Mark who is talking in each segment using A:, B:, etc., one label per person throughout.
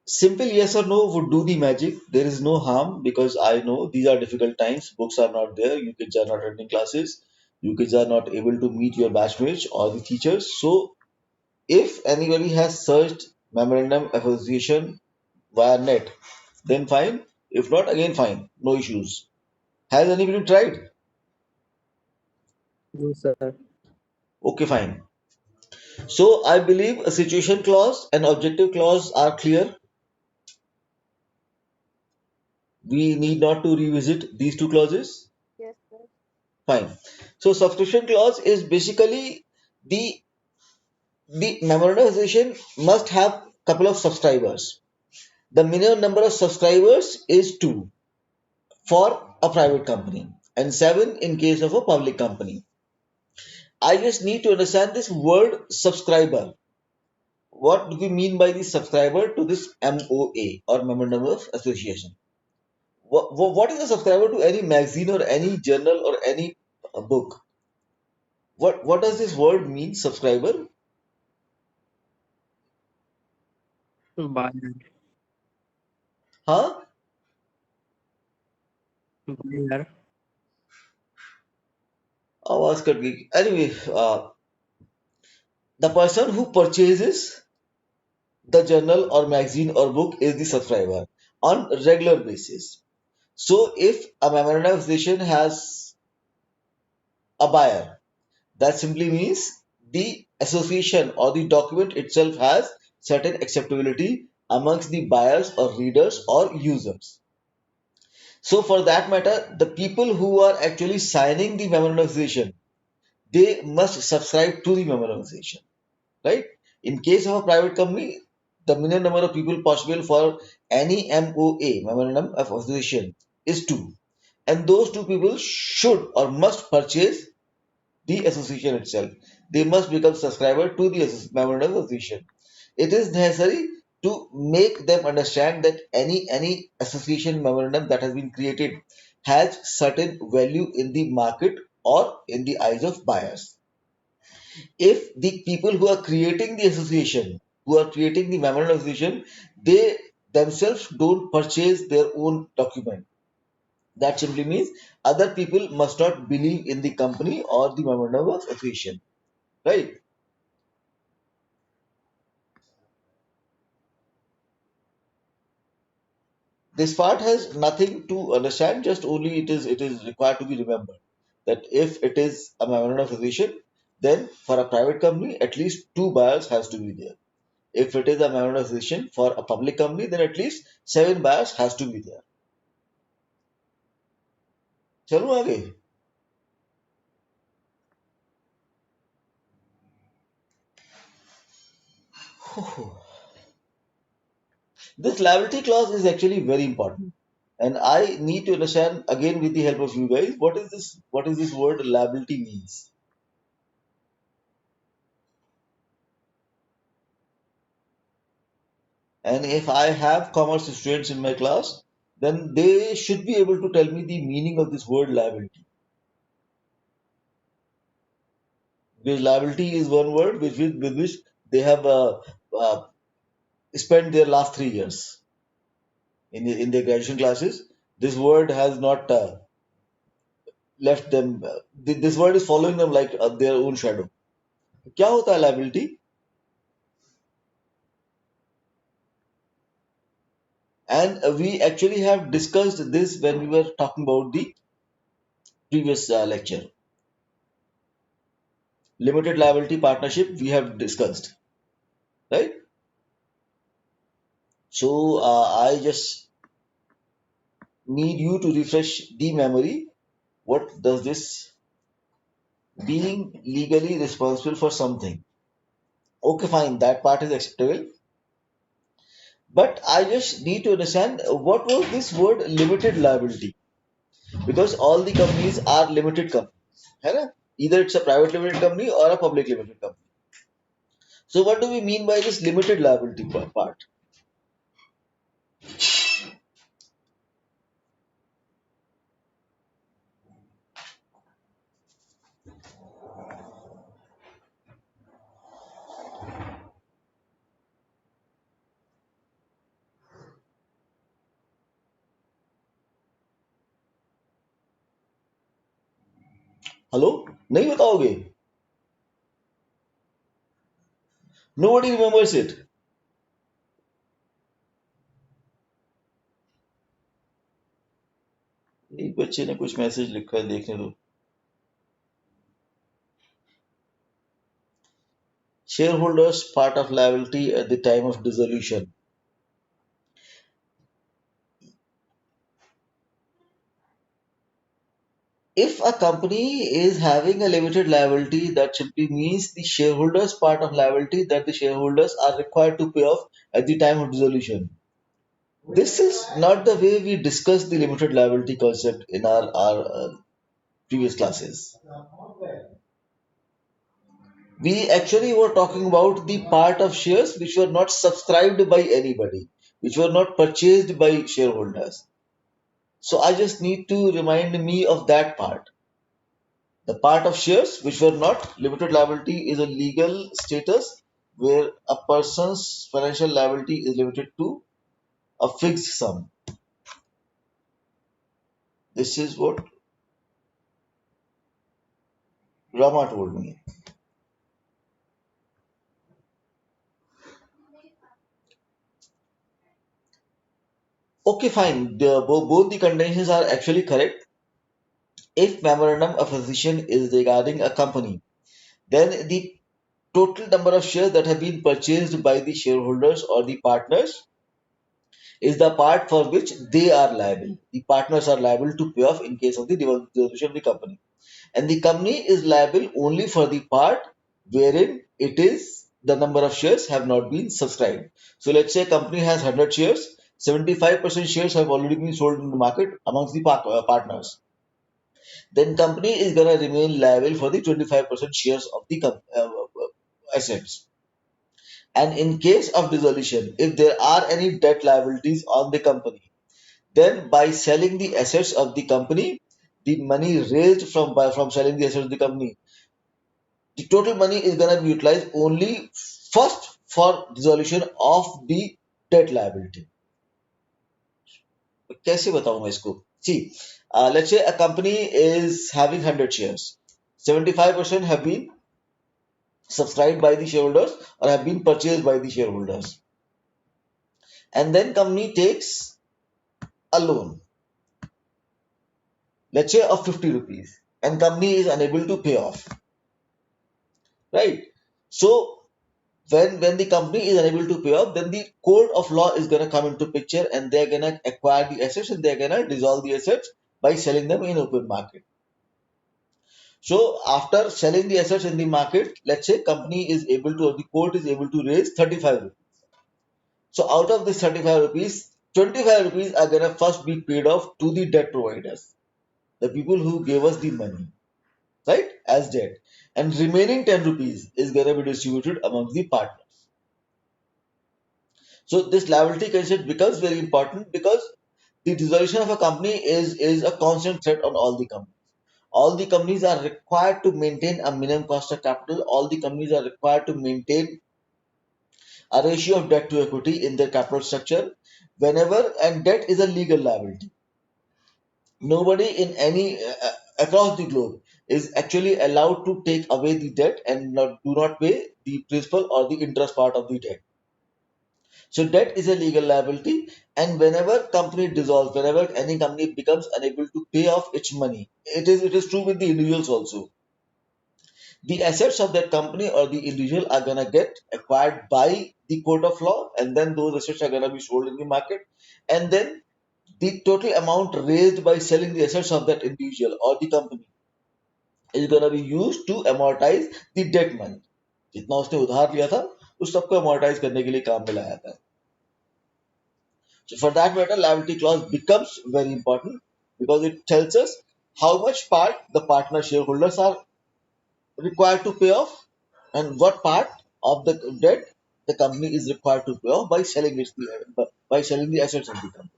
A: Simple yes or no would do the magic. There is no harm because I know these are difficult times. Books are not there. You kids are not attending classes. You kids are not able to meet your batchmates or the teachers. So, if anybody has searched Memorandum Association via net, then fine. If not, again fine. No issues. Has anybody tried?
B: No, sir.
A: Okay, fine. So, I believe a situation clause and objective clause are clear. We need not to revisit these two clauses.
C: Yes, sir.
A: Fine. So subscription clause is basically the the memorialization must have couple of subscribers. The minimum number of subscribers is two for a private company and seven in case of a public company. I just need to understand this word subscriber. What do we mean by the subscriber to this MOA or Memorandum of Association? What is a subscriber to any magazine or any journal or any book? What does this word mean, subscriber?
B: Buyer.
A: Huh?
B: Buyer.
A: आवाज cut गई. Anyway, the person who purchases the journal or magazine or book is the subscriber on regular basis. So if a memorandum association has a buyer, that simply means the association or the document itself has certain acceptability amongst the buyers or readers or users. So for that matter, the people who are actually signing the memorandum association, they must subscribe to the memorandum association, right? In case of a private company, the minimum number of people possible for any MOA, Memorandum of Association, is two. And those two people should or must purchase the association itself. They must become subscriber to the Memorandum of Association. It is necessary to make them understand that any association memorandum that has been created has certain value in the market or in the eyes of buyers. If the people who are creating the association, who are creating the memorandum association, they themselves don't purchase their own document. That simply means other people must not believe in the company or the memorandum of association, right? This part has nothing to understand, just only it is required to be remembered that if it is a memorandum of association, then for a private company, at least two buyers has to be there. If it is a memorandum of association for a public company, then at least seven buyers has to be there. चलूं आगे. This liability clause is actually very important, and I need to understand again with the help of you guys what is this? What is this word liability means? And if I have commerce students in my class, then they should be able to tell me the meaning of this word liability. Because liability is one word with which they have uh, spent their last 3 years in their graduation classes. This word has not left them. This word is following them like their own shadow. क्या होता है liability? And we actually have discussed this when we were talking about the previous lecture. Limited liability partnership we have discussed, right? So I just need you to refresh the memory. What does this being legally responsible for something? Okay, fine, that part is acceptable. But I just need to understand what was this word limited liability? Because all the companies are limited companies, है ना? Either it's a private limited company or a public limited company. So what do we mean by this limited liability part? Hello, नहीं बताओगे? Nobody remembers it. एक बच्चे ने कुछ message लिखा है, देखने दो। Shareholders part of liability at the time of dissolution. If a company is having a limited liability, that simply means the shareholders part of liability that the shareholders are required to pay off at the time of dissolution. This is not the way we discussed the limited liability concept in our previous classes. We actually were talking about the part of shares which were not subscribed by anybody, which were not purchased by shareholders. So I just need to remind me of that part. The part of shares which were not limited liability is a legal status where a person's financial liability is limited to a fixed sum. This is what Rama told me. Okay, fine. Both the conditions are actually correct. If memorandum of association is regarding a company, then the total number of shares that have been purchased by the shareholders or the partners is the part for which they are liable. The partners are liable to pay off in case of the dissolution of the company. And the company is liable only for the part wherein it is the number of shares have not been subscribed. So let's say a company has 100 shares, 75% shares have already been sold in the market amongst the partners. Then company is going to remain liable for the 25% shares of the assets. And in case of dissolution, if there are any debt liabilities on the company, then by selling the assets of the company, the money raised from selling the assets of the company, the total money is going to be utilized only first for dissolution of the debt liability. कैसे बताऊं मैं इसको? See, let's say a company is having 100 shares. 75% have been subscribed by the shareholders or have been purchased by the shareholders. And then company takes a loan, let's say of 50 rupees, and company is unable to pay off, right? So when the company is unable to pay off, then the code of law is going to come into picture, and they're going to acquire the assets and they're going to dissolve the assets by selling them in open market. So after selling the assets in the market, let's say company is able to, or the court is able to raise 35 rupees. So out of this 35 rupees, 25 rupees are going to first be paid off to the debt providers, the people who gave us the money, right, as debt. And remaining 10 rupees is going to be distributed among the partners. So this liability concept becomes very important because the dissolution of a company is a constant threat on all the companies. All the companies are required to maintain a minimum cost of capital. All the companies are required to maintain a ratio of debt to equity in their capital structure. Whenever, and debt is a legal liability. Nobody in any across the globe is actually allowed to take away the debt and do not pay the principal or the interest part of the debt. So debt is a legal liability, and whenever company dissolves, whenever any company becomes unable to pay off its money, it is true with the individuals also. The assets of that company or the individual are gonna get acquired by the court of law, and then those assets are gonna be sold in the market, and then the total amount raised by selling the assets of that individual or the company is gonna be used to amortize the debt money. जितना उसने उधार लिया था उस सबको amortize करने के लिए काम में लाया था. So for that matter, liability clause becomes very important because it tells us how much part the partner shareholders are required to pay off and what part of the debt the company is required to pay off by selling by selling the assets of the company.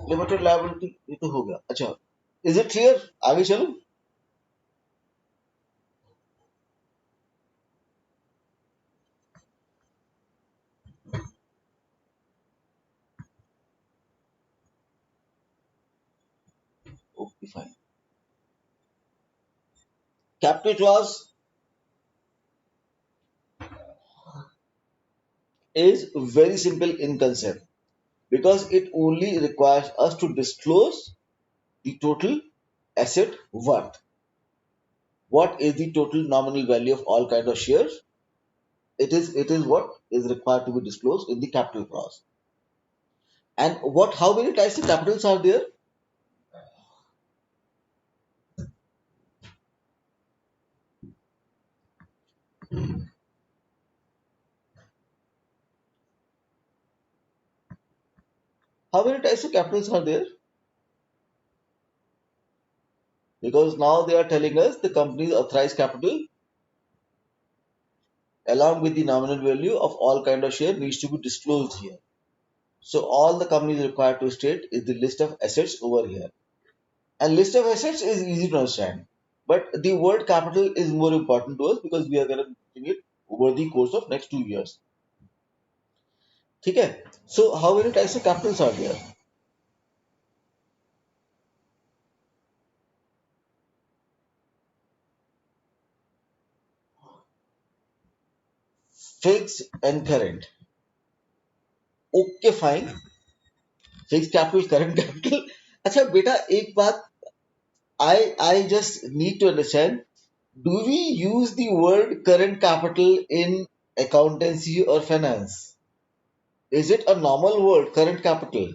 A: Limited liability ये तो हो गया. अच्छा, is it clear? आगे चलो. Fine. Capital clause is very simple in concept because it only requires us to disclose the total asset worth. What is the total nominal value of all kind of shares? It is what is required to be disclosed in the capital clause. And what how many types of capitals are there? How many types of capitals are there? Because now they are telling us the company's authorized capital along with the nominal value of all kind of share needs to be disclosed here. So all the company is required to state is the list of assets over here. And list of assets is easy to understand. But the word capital is more important to us because we are going to be using it over the course of next 2 years. Okay. So how many types of capitals are there? Fixed and current. Okay, fine. Fixed capital, current capital. अच्छा बेटा एक बात I just need to understand. Do we use the word current capital in accountancy or finance? Is it a normal word, current capital?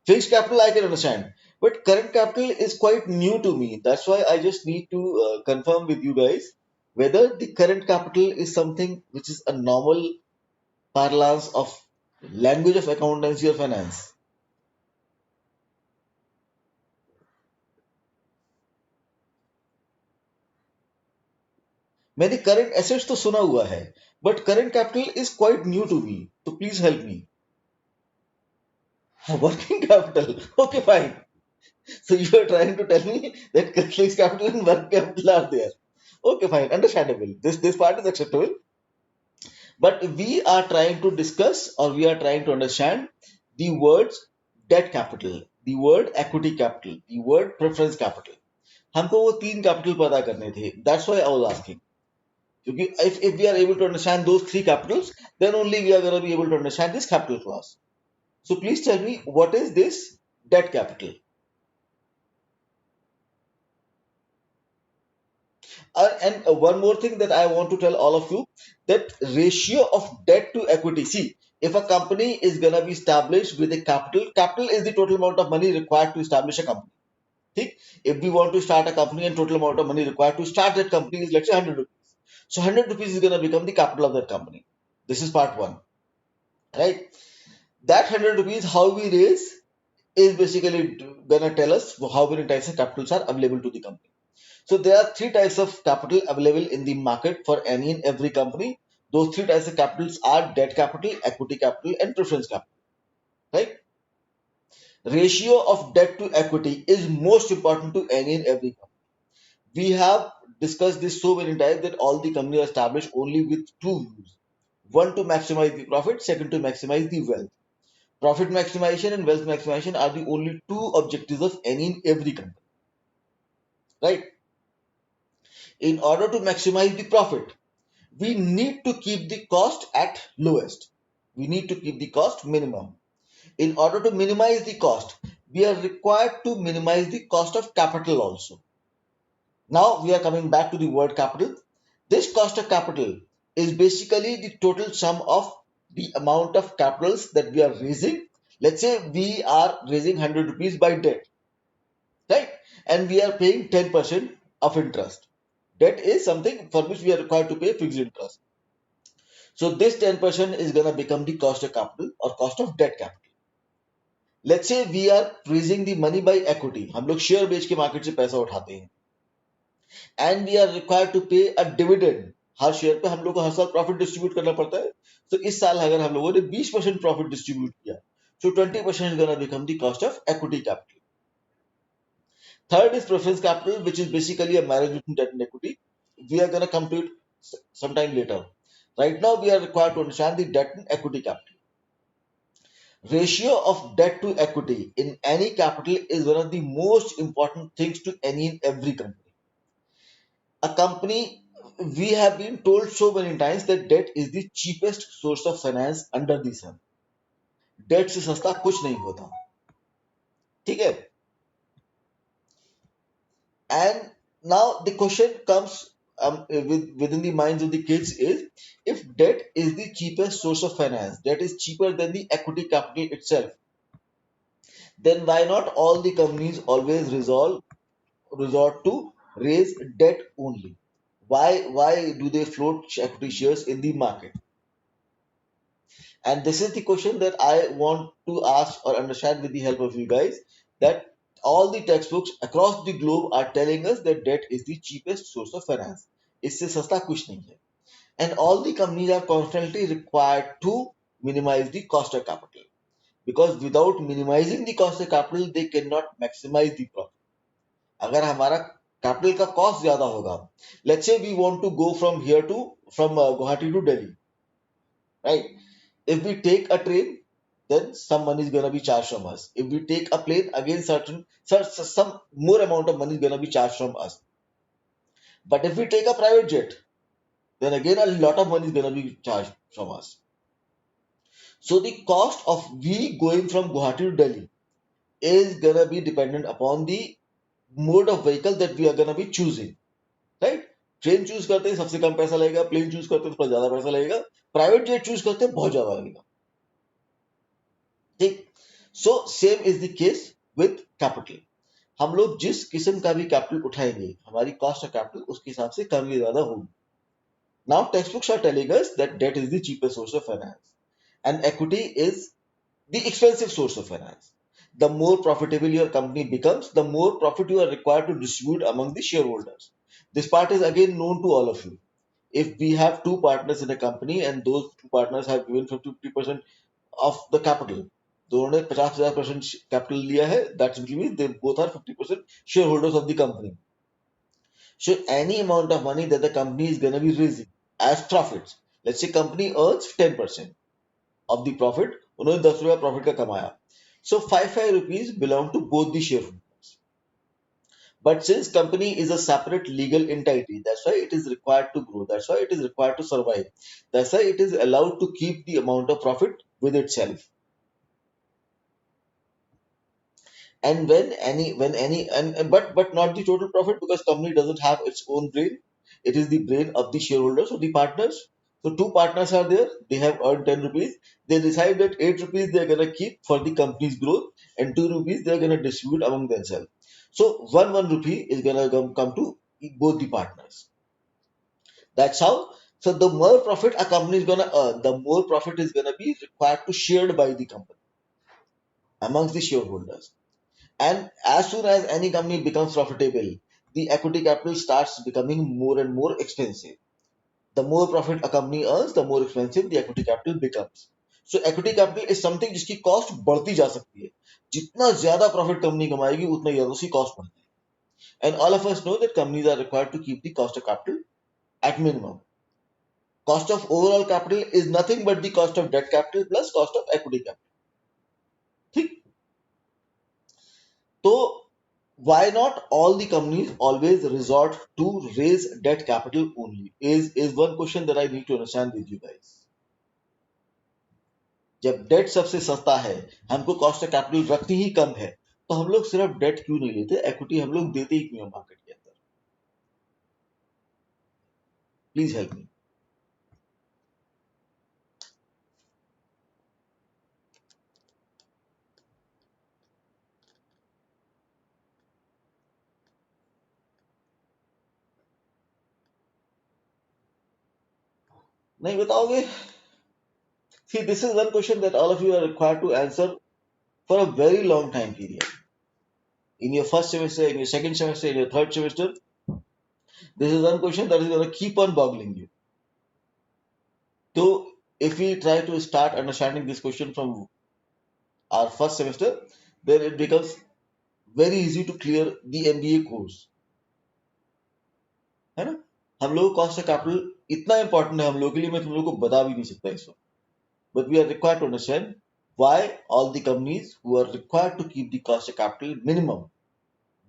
A: Fixed capital I can understand, but current capital is quite new to me. That's why I just need to confirm with you guys whether the current capital is something which is a normal parlance of language of accountancy or finance. मैंने current assets तो सुना हुआ है, but current capital is quite new to me. So please help me. Working capital. Okay, fine. So you are trying to tell me that fixed capital and working capital are there. Okay, fine, understandable. This part is acceptable. But we are trying to discuss or we are trying to understand the words debt capital, the word equity capital, the word preference capital. हमको वो तीन capital पता करने थे. That's why I was asking. क्योंकि if we are able to understand those three capitals, then only we are going to be able to understand this capital clause. So please tell me what is this debt capital? And one more thing that I want to tell all of you, that ratio of debt to equity. See, if a company is gonna be established with a capital is the total amount of money required to establish a company. ठीक? If we want to start a company and total amount of money required to start that company is let's say 100 rupees. So 100 rupees is gonna become the capital of that company. This is part one, right? That 100 rupees how we raise is basically gonna tell us how many types of capitals are available to the company. So there are three types of capital available in the market for any and every company. Those three types of capitals are debt capital, equity capital, and preference capital. Right? Ratio of debt to equity is most important to any and every company. We have discussed this so many times that all the companies are established only with two views. One to maximize the profit, second to maximize the wealth. Profit maximization and wealth maximization are the only two objectives of any and every company. Right? In order to maximize the profit, we need to keep the cost at lowest. We need to keep the cost minimum. In order to minimize the cost, we are required to minimize the cost of capital also. Now we are coming back to the word capital. This cost of capital is basically the total sum of the amount of capitals that we are raising. Let's say we are raising 100 rupees by debt, right? And we are paying 10% of interest. Debt is something for which we are required to pay fixed interest. So this 10% is gonna become the cost of capital or cost of debt capital. Let's say we are raising the money by equity. हम लोग share बेच के market से पैसा उठाते हैं and we are required to pay a dividend. Her share पे हम लोग को हर साल प्रॉफिट डिस्ट्रीब्यूट करना पड़ता है. तो इस साल अगर हम लोगों ने 20% प्रॉफिट डिस्ट्रीब्यूट किया, so 20% is gonna become the cost of equity capital. Third is preference capital, which is basically a marriage between debt and equity. We are gonna come to it sometime later. Right now, we are required to understand the debt and equity capital. Ratio of debt to equity in any capital is one of the most important things to any and every company. A company, we have been told so many times that debt is the cheapest source of finance under the sun. Debt से सस्ता कुछ नहीं होता. ठीक है. And now the question comes within the minds of the kids is, if debt is the cheapest source of finance, debt is cheaper than the equity capital itself, then why not all the companies always resort to raise debt only? Why do they float equity shares in the market? And this is the question that I want to ask or understand with the help of you guys, that all the textbooks across the globe are telling us that debt is the cheapest source of finance. इससे सस्ता कुछ नहीं है. And all the companies are constantly required to minimize the cost of capital, because without minimizing the cost of capital they cannot maximize the profit. अगर हमारा capital का cost ज्यादा होगा, let's say we want to go from here to from Guwahati to Delhi, right? If we take a train, then some money is gonna be charged from us. If we take a plane, again some more amount of money is gonna be charged from us. But if we take a private jet, then again a lot of money is gonna be charged from us. So the cost of we going from Guwahati to Delhi is gonna be dependent upon the mode of vehicle that we are gonna be choosing, right? Train choose करते हैं सबसे कम पैसा लगेगा, plane choose करते हैं थोड़ा ज्यादा पैसा लगेगा, प्राइवेट जेट चूज करते हैं बहुत ज्यादा लगेगा. ठीक. So same is the case with capital. हम लोग जिस किस्म का भी कैपिटल उठाएंगे, हमारी कॉस्ट ऑफ कैपिटल उसके हिसाब से कम या ज्यादा होगी. Now text books are telling us that debt is the cheapest source of finance and equity is the expensive source of finance. The more profitable your company becomes, the more profit you are required to distribute among the shareholders. This part is again known to all of you. If we have two partners in a company and those two partners have given 50% of the capital, दोनों ने 50,000% capital लिया है, that simply means they both are 50% shareholders of the company. So any amount of money that the company is going to be raising as profits, let's say company earns 10% of the profit, उन्होंने 10 रुपया profit का कमाया, so 5 rupees belong to both the shareholders. But since company is a separate legal entity, that's why it is required to grow, that's why it is required to survive, that's why it is allowed to keep the amount of profit with itself. And but not the total profit, because company doesn't have its own brain. It is the brain of the shareholders or the partners. So two partners are there, they have earned 10 rupees, they decide that 8 rupees they're going to keep for the company's growth and 2 rupees they're going to distribute among themselves. So one rupee is going to come to both the partners. That's how. So the more profit a company is going to earn, the more profit is going to be required to shared by the company amongst the shareholders. And as soon as any company becomes profitable, the equity capital starts becoming more and more expensive. The more profit a company earns, the more expensive the equity capital becomes. So equity capital is something जिसकी cost बढ़ती जा सकती है. जितना ज्यादा profit company कमाएगी, उतना ज्यादा उसकी cost बढ़ती है. And all of us know that companies are required to keep the cost of capital at minimum. Cost of overall capital is nothing but the cost of debt capital plus cost of equity capital. ठीक. So why not all the companies always resort to raise debt capital only is one question that I need to understand with you guys. जब date सबसे सस्ता है, हमको cost of capital रखनी ही कम है, तो हम लोग सिर्फ डेट क्यों नहीं लेते, इक्विटी हम लोग देते ही क्यों मार्केट के अंदर? Please help me. नहीं बताओगे? See, this is one question that all of you are required to answer for a very long time period. In your first semester, in your second semester, in your third semester, this is one question that is going to keep on boggling you. So, if we try to start understanding this question from our first semester, then it becomes very easy to clear the MBA course. है ना? हम लोगों को cost of capital इतना important है हम लोगों के लिए, मैं तुम लोगों को बता भी नहीं सकता इस वक्त. But we are required to understand why all the companies who are required to keep the cost of capital minimum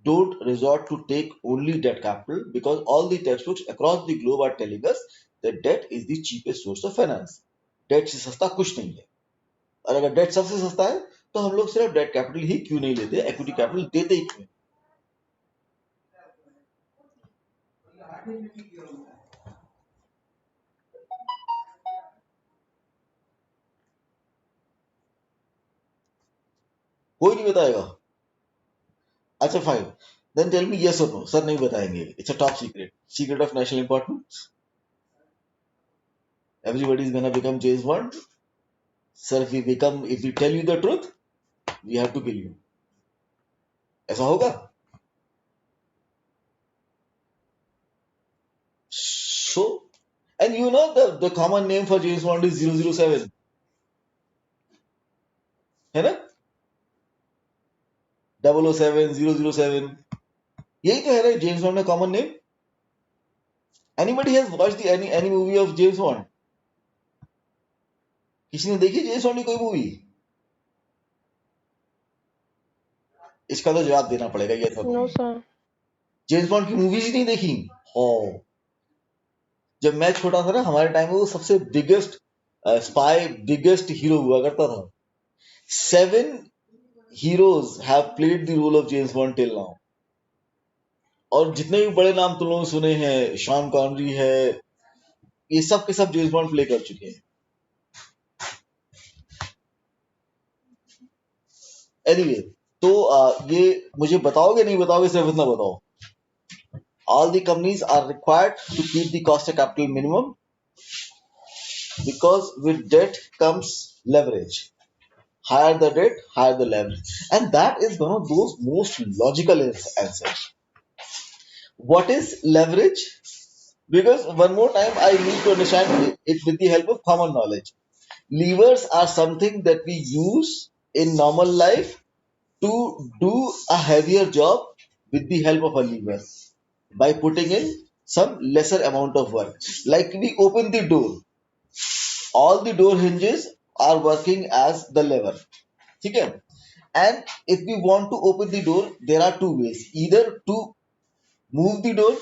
A: don't resort to take only debt capital, because all the textbooks across the globe are telling us that debt is the cheapest source of finance. Debt से सस्ता कुछ नहीं है। और अगर date सबसे सस्ता है तो हम लोग सिर्फ डेट कैपिटल ही क्यों नहीं लेते, इक्विटी कैपिटल देते ही क्यों? कोई नहीं बताएगा। अच्छा fine, then tell me yes और नो। सर नहीं बताएंगे, it's a top secret, secret of national importance, everybody is gonna become James Bond. Sir if we tell you the truth we have to kill you, ऐसा होगा? So and you know the common name for James Bond is 007, है ना? 007, 007, यही तो है ना James Bond का common name. Anybody has watched any movie of James bond? किसी ने देखी जेम्स बॉन्ड की कोई मूवी? इसका तो जवाब देना पड़ेगा ये तो।
B: No, sir.
A: जेम्स बॉन्ड की मूवीज ही नहीं देखी? हो, जब मैं छोटा था ना हमारे टाइम में वो सबसे बिगेस्ट स्पाई, बिगेस्ट हीरो हुआ करता था। 7 heroes have played the role of James bond till now. और जितने भी बड़े नाम तुम लोगों ने सुने हैं, शॉन कॉनरी है, ये सब के सब जेम्स बॉन्ड प्ले कर चुके हैं। एनीवे, तो ये मुझे बताओगे नहीं बताओगे, सिर्फ इतना बताओ, all the companies are required to keep the cost of capital minimum because with debt comes leverage. Higher the debt, higher the leverage. And that is one of those most logical answers. What is leverage? Because one more time, I need to understand it with the help of common knowledge. Levers are something that we use in normal life to do a heavier job with the help of a lever by putting in some lesser amount of work. Like we open the door, all the door hinges are working as the lever. Okay? And if we want to open the door, there are two ways: either to move the door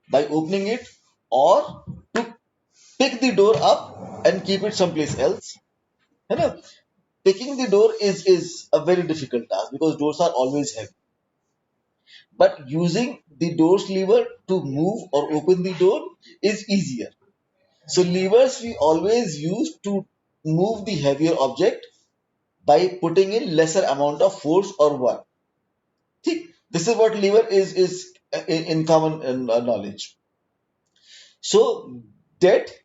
A: by opening it, or to pick the door up and keep it someplace else. है ना? Picking the door is a very difficult task because doors are always heavy. But using the door's lever to move or open the door is easier. So levers we always use to move the heavier object by putting in lesser amount of force or work. See, this is what lever is in common knowledge. So debt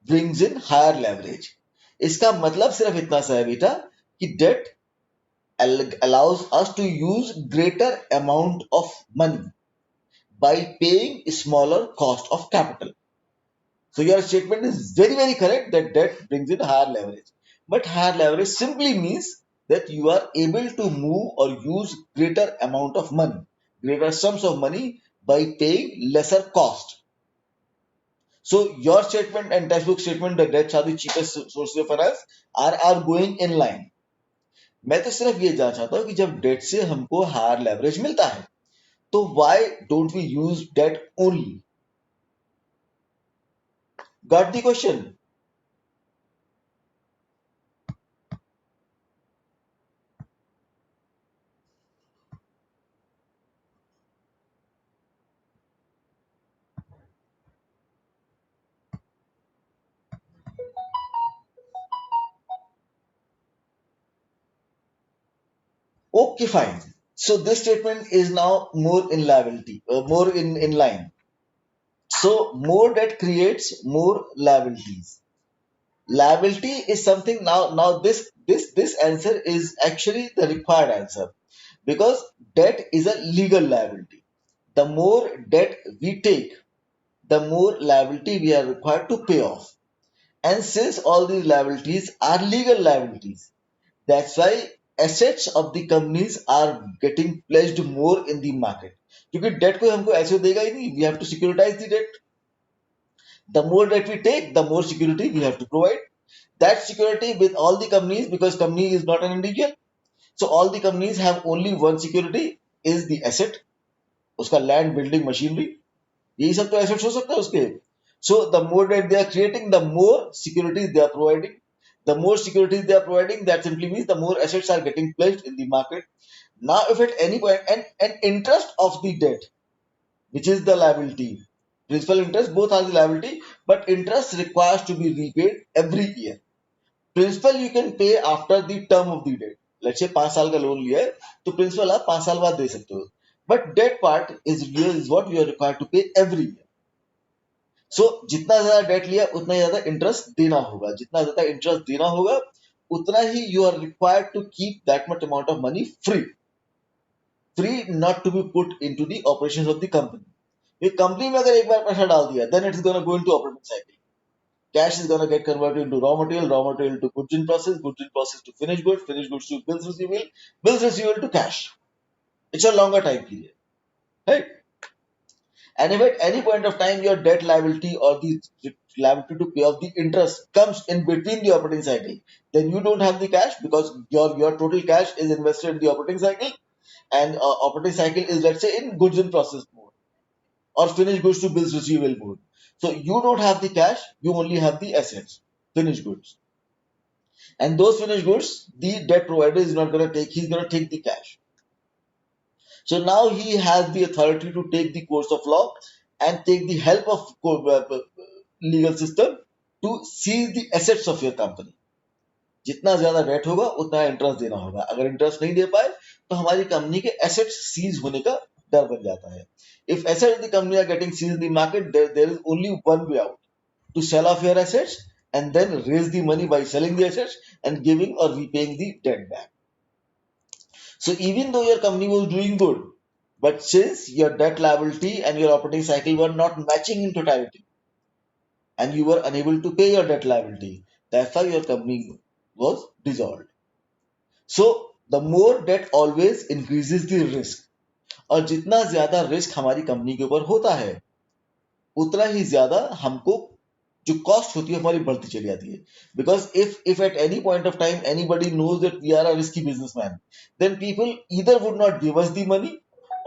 A: brings in higher leverage. इसका मतलब सिर्फ इतना सा है बेटा कि debt allows us to use greater amount of money by paying smaller cost of capital. So your statement is very, very correct that debt brings in higher leverage. But higher leverage simply means that you are able to move or use greater amount of money, greater sums of money by paying lesser cost. So your statement and textbook statement that debts are the cheapest sources of finance are going in line. मैं तो सिर्फ ये जानना चाहता हूँ कि जब date से हमको हायर लेवरेज मिलता है तो why don't we use debt only? Got the question? Okay, fine. So this statement is now more in liability, more in line. So more debt creates more liabilities. Liability is something now this answer is actually the required answer because debt is a legal liability. The more debt we take, the more liability we are required to pay off. And since all these liabilities are legal liabilities, that's why assets of the companies are getting pledged more in the market. क्योंकि debt कोई हमको ऐसे देगा ही नहीं, we have to securitize the debt. The more debt we take, the more security we have to provide. That security with all the companies, because company is not an individual, so all the companies have only one security, is the asset, उसका land, building, machinery, यही सब तो assets हो सकता है उसके. So the more that they are creating, the more securities they are providing. The more securities they are providing, that simply means the more assets are getting pledged in the market. Now, if at any point, and interest of the debt, which is the liability, principal interest, both are the liability, but interest requires to be repaid every year. Principal you can pay after the term of the debt. Let's say 5 साल का loan लिया है, तो principal आप 5 साल बाद दे सकते हो. But debt part is what you are required to pay every year. So जितना ज्यादा डेट लिया उतना ही ज्यादा इंटरेस्ट देना होगा, जितना ज्यादा इंटरेस्ट देना होगा उतना ही you are required to keep that much amount of money free, free not to be put into the operations of the company. ये कंपनी में अगर एक बार पैसा डाल दिया, then it's gonna go into operating cycle. Cash is gonna get converted into raw material to goods in process to finished goods to bills receivable to cash. It's a longer time period, right? And if at any point of time your debt liability or the liability to pay off the interest comes in between the operating cycle, then you don't have the cash, because your total cash is invested in the operating cycle, and operating cycle is, let's say, in goods in process mode or finished goods to bills receivable mode. So you don't have the cash, you only have the assets, finished goods. And those finished goods, the debt provider is not going to take, he's going to take the cash. So now he has the authority to take the course of law and take the help of legal system to seize the assets of your company. जितना ज्यादा date होगा उतना interest देना होगा. अगर interest नहीं दे पाए तो हमारी कंपनी के एसेट्स सीज होने का डर बन जाता है. If assets the company are getting seize in the market, there is only one way out, to sell off your assets and then raise the money by selling the assets and giving or repaying the debt back. So even though your company was doing good, but since your debt liability and your operating cycle were not matching in totality and you were unable to pay your debt liability, that's why your company was dissolved. So the more debt always increases the risk. और जितना ज्यादा risk हमारी company के ऊपर होता है उतना ही ज्यादा हमको जो कॉस्ट होती है हमारी बढ़ती चली जाती है. Because if at any point of time anybody knows that we are a risky businessman, then people either would not give us the money,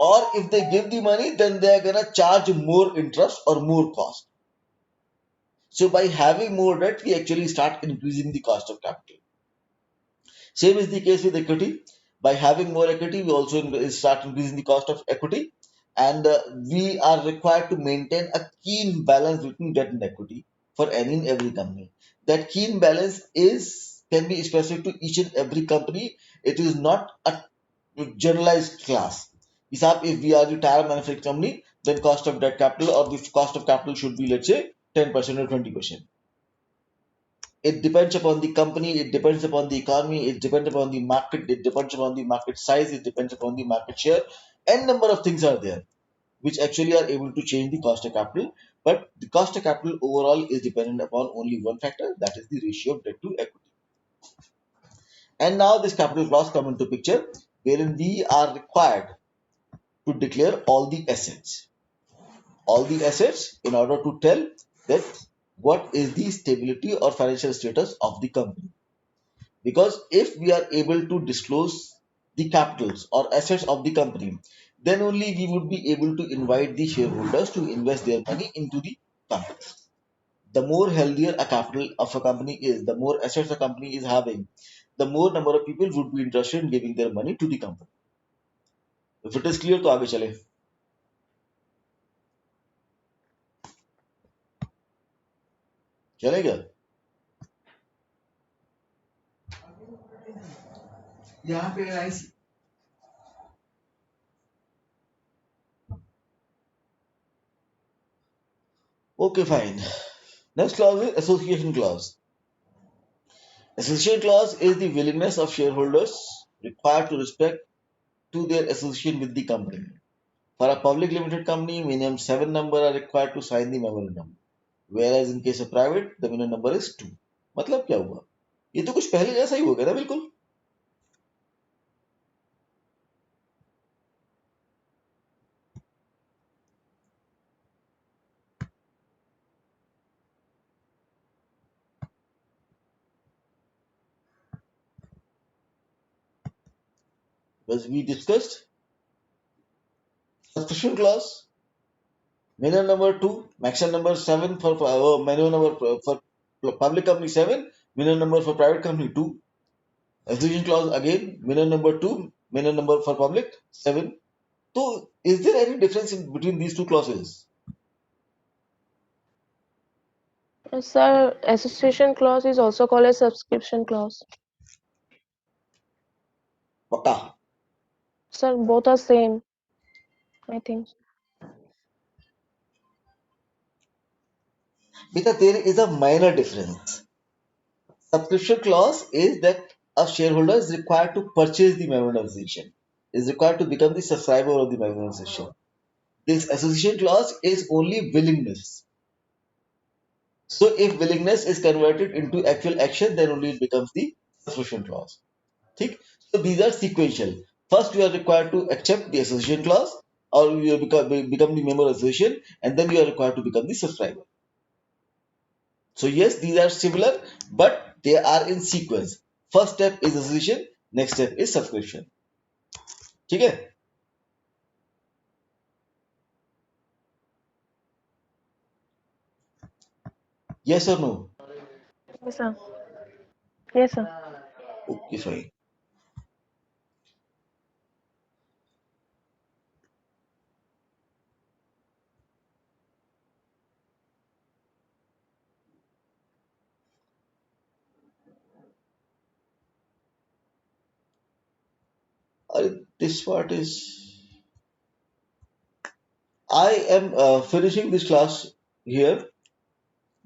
A: or if they give the money then they are gonna charge more interest or more cost. So by having more debt we actually start increasing the cost of capital. Same is the case with equity. By having more equity, we also start increasing the cost of equity, and we are required to maintain a keen balance between debt and equity for any and every company. That keen balance is can be specific to each and every company. It is not a generalized class. If we are the tire manufacturing company, then cost of debt capital or the cost of capital should be, let's say, 10% or 20%. It depends upon the company, it depends upon the economy, it depends upon the market, it depends upon the market size, it depends upon the market share. N number of things are there which actually are able to change the cost of capital. But the cost of capital overall is dependent upon only one factor, that is the ratio of debt to equity. And now this capital clause come into picture, wherein we are required to declare all the assets in order to tell that what is the stability or financial status of the company. Because if we are able to disclose the capitals or assets of the company, then only we would be able to invite the shareholders to invest their money into the company. The more healthier a capital of a company is, the more assets a company is having, the more number of people would be interested in giving their money to the company. If it is clear, तो आगे चले. चलेगा. यहाँ पे Okay, fine. Next clause is association clause. Association clause is the willingness of shareholders required to respect to their association with the company. For a public limited company, minimum 7 number are required to sign the memorandum, whereas in case of private, the minimum number is 2. मतलब क्या हुआ? ये तो कुछ पहले जैसा ही हो गया ना बिल्कुल. As we discussed, subscription clause, minimum number 2, maximum number 7 for minimum number for public company 7, minimum number for private company 2. Association clause again, minimum number 2, minimum number for public 7. So, is there any difference in between these two clauses?
B: Sir, association clause is also called a subscription clause.
A: पक्का?
B: Sir, both are same, I think.
A: Because there is a minor difference. Subscription clause is that a shareholder is required to purchase the memorandum association, is required to become the subscriber of the memorandum association. This association clause is only willingness. So if willingness is converted into actual action, then only it becomes the subscription clause. ठीक? So these are sequential. First, you are required to accept the association clause, or you become the member association, and then you are required to become the subscriber. So yes, these are similar, but they are in sequence. First step is association, next step is subscription. ठीक है? Yes or no?
B: Yes, sir. Yes, sir.
A: Okay, fine. This part is. I am finishing this class here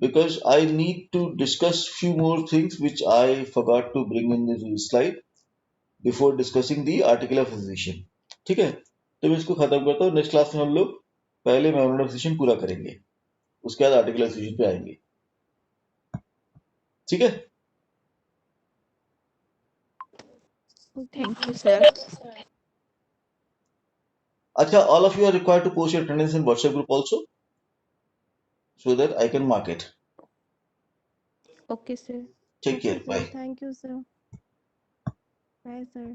A: because I need to discuss few more things which I forgot to bring in the slide before discussing the article of association. ठीक है? तो मैं इसको खत्म करता हूँ. Next class में हम लोग पहले मेमोरेंडम association पूरा करेंगे, उसके बाद आर्टिकल association पे आएंगे. ठीक है?
C: Thank you, sir.
A: अच्छा, all of you are required to post your attendance in WhatsApp group also, so that I can mark it.
C: Okay, sir.
A: Take care.
D: Okay, sir.
A: Bye.
D: Thank you, sir. Bye, sir.